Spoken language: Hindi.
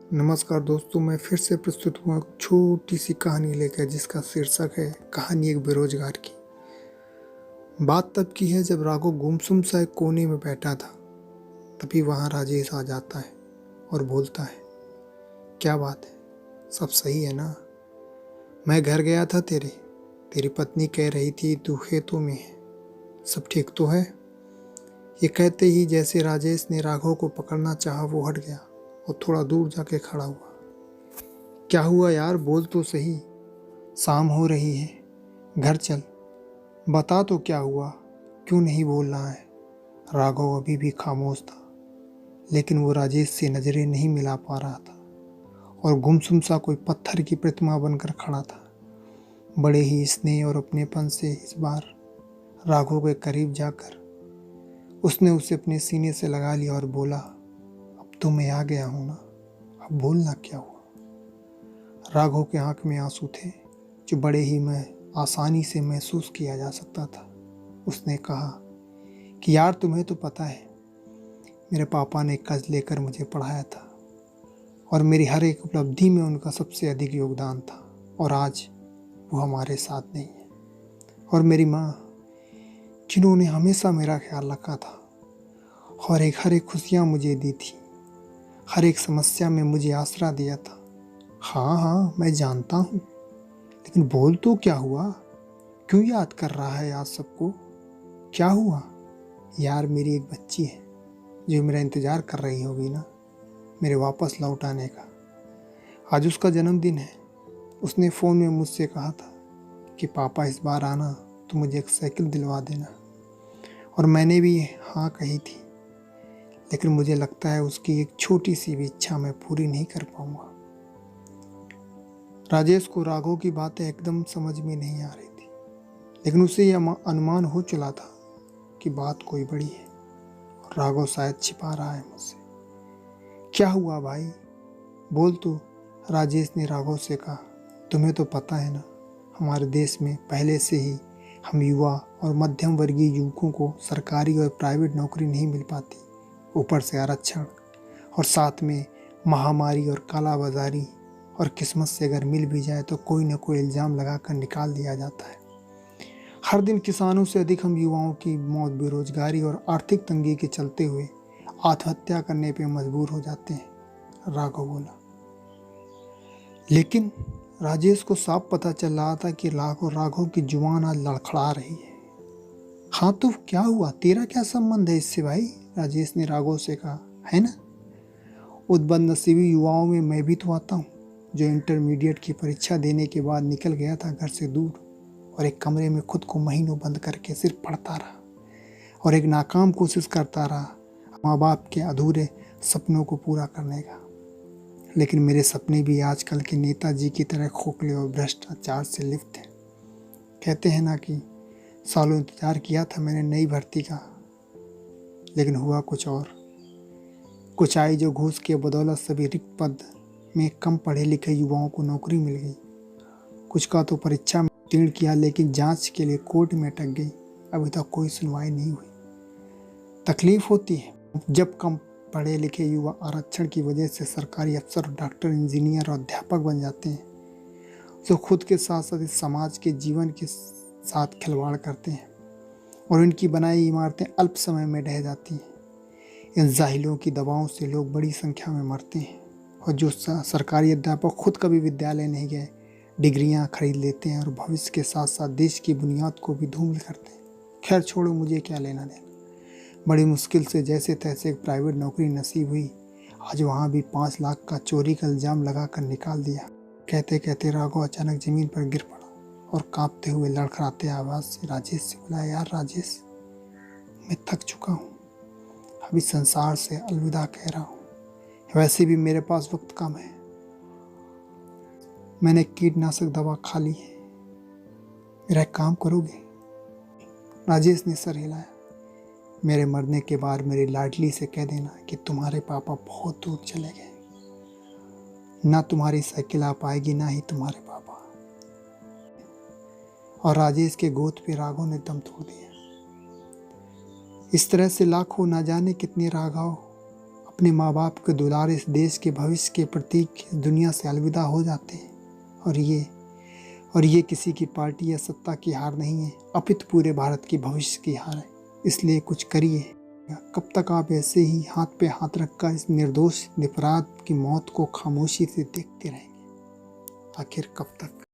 नमस्कार दोस्तों, मैं फिर से प्रस्तुत हुआ एक छोटी सी कहानी लेकर जिसका शीर्षक है कहानी एक बेरोजगार की। बात तब की है जब राघव गुमसुम सा एक कोने में बैठा था। तभी वहां राजेश आ जाता है और बोलता है, क्या बात है, सब सही है ना? मैं घर गया था तेरी पत्नी कह रही थी तू खेतों में है, सब ठीक तो है? ये कहते ही जैसे राजेश ने राघव को पकड़ना चाहा वो हट गया और थोड़ा दूर जाके खड़ा हुआ। क्या हुआ यार, बोल तो सही। शाम हो रही है, घर चल, बता तो क्या हुआ, क्यों नहीं बोल रहा है? राघव अभी भी खामोश था, लेकिन वो राजेश से नजरें नहीं मिला पा रहा था और गुमसुम सा कोई पत्थर की प्रतिमा बनकर खड़ा था। बड़े ही स्नेह और अपनेपन से इस बार राघव के करीब जाकर उसने उसे अपने सीने से लगा लिया और बोला, अब तो मैं आ गया हूं ना, अब बोलना क्या हुआ? राघव के आंख में आंसू थे जो बड़े ही में आसानी से महसूस किया जा सकता था। उसने कहा कि यार तुम्हें तो पता है, मेरे पापा ने कर्ज लेकर मुझे पढ़ाया था और मेरी हर एक उपलब्धि में उनका सबसे अधिक योगदान था, और आज वो हमारे साथ नहीं है। और मेरी माँ, जिन्होंने हमेशा मेरा ख्याल रखा था और हर एक खुशियाँ मुझे दी थी, हर एक समस्या में मुझे आसरा दिया था। हाँ हाँ, मैं जानता हूँ, लेकिन बोल तो क्या हुआ? क्यों याद कर रहा है आज सबको? क्या हुआ? यार, मेरी एक बच्ची है जो मेरा इंतज़ार कर रही होगी ना, मेरे वापस लौट आने का। आज उसका जन्मदिन है। उसने फ़ोन में मुझसे कहा था कि पापा इस बार आना तो मुझे एक साइकिल दिलवा देना, और मैंने भी हाँ कही थी, लेकिन मुझे लगता है उसकी एक छोटी सी भी इच्छा मैं पूरी नहीं कर पाऊंगा। राजेश को राघव की बातें एकदम समझ में नहीं आ रही थी, लेकिन उसे यह अनुमान हो चला था कि बात कोई बड़ी है और राघव शायद छिपा रहा है मुझसे। क्या हुआ भाई, बोल तू, राजेश ने राघव से कहा। तुम्हें तो पता है ना, हमारे देश में पहले से ही हम युवा और मध्यम वर्गीय युवकों को सरकारी और प्राइवेट नौकरी नहीं मिल पाती। ऊपर से आरक्षण, और साथ में महामारी और कालाबाजारी, और किस्मत से अगर मिल भी जाए तो कोई न कोई इल्ज़ाम लगाकर निकाल दिया जाता है। हर दिन किसानों से अधिक हम युवाओं की मौत बेरोजगारी और आर्थिक तंगी के चलते हुए आत्महत्या करने पर मजबूर हो जाते हैं, राघव बोला। लेकिन राजेश को साफ पता चल रहा था कि राघव की जुबान आज लड़खड़ा रही है। हाँ तो क्या हुआ, तेरा क्या संबंध है इससे भाई? राजेश ने राघव से कहा। है ना, उस बदनसीबी युवाओं में मैं भी तो आता हूँ, जो इंटरमीडिएट की परीक्षा देने के बाद निकल गया था घर से दूर और एक कमरे में खुद को महीनों बंद करके सिर्फ पढ़ता रहा और एक नाकाम कोशिश करता रहा माँ बाप के अधूरे सपनों को पूरा करने का। लेकिन मेरे सपने भी आजकल के नेताजी की तरह खोखले और भ्रष्टाचार से लिप्त हैं। कहते हैं ना कि सालों इंतजार किया था मैंने नई भर्ती का, लेकिन हुआ कुछ और। कुछ आई जो घूस के बदौलत सभी रिक्त पद में कम पढ़े लिखे युवाओं को नौकरी मिल गई। कुछ का तो परीक्षा में उत्तीर्ण किया लेकिन जांच के लिए कोर्ट में अटक गई, अभी तक कोई सुनवाई नहीं हुई। तकलीफ होती है जब कम पढ़े लिखे युवा आरक्षण की वजह से सरकारी अफसर, डॉक्टर, इंजीनियर और अध्यापक बन जाते हैं, जो खुद के साथ साथ इस समाज के जीवन के साथ खिलवाड़ करते हैं और इनकी बनाई इमारतें अल्प समय में ढह जाती हैं। इन जाहिलों की दवाओं से लोग बड़ी संख्या में मरते हैं, और जो सरकारी अध्यापक खुद कभी विद्यालय नहीं गए, डिग्रियां खरीद लेते हैं और भविष्य के साथ साथ देश की बुनियाद को भी धूमिल करते हैं। खैर छोड़ो, मुझे क्या लेना देना। बड़ी मुश्किल से जैसे तैसे एक प्राइवेट नौकरी नसीब हुई। आज वहाँ भी 5 लाख का चोरी का इल्ज़ाम लगाकर निकाल दिया। कहते कहते राघव अचानक ज़मीन पर गिर पड़ा और कांपते हुए लड़खड़ाते आवाज़ से राजेश से बोला, यार राजेश, मैं थक चुका हूँ, अभी संसार से अलविदा कह रहा हूँ। वैसे भी मेरे पास वक्त कम है, मैंने कीटनाशक दवा खा ली है, मेरा एक काम करोगे? राजेश ने सर हिलाया। मेरे मरने के बाद मेरी लाडली से कह देना कि तुम्हारे पापा बहुत दूर चले गए, ना तुम्हारी साइकिल आ पाएगी ना ही तुम्हारे पापा। और राजेश के गोद पे राघव ने दम तोड़ दिया। इस तरह से लाखों, ना जाने कितने राघव अपने माँ बाप के दुलारे इस देश के भविष्य के प्रतीक इस दुनिया से अलविदा हो जाते हैं। और ये किसी की पार्टी या सत्ता की हार नहीं है, अपितु पूरे भारत की भविष्य की हार है। इसलिए कुछ करिए। कब तक आप ऐसे ही हाथ पे हाथ रखकर इस निर्दोष निरपराध की मौत को खामोशी से देखते रहेंगे? आखिर कब तक?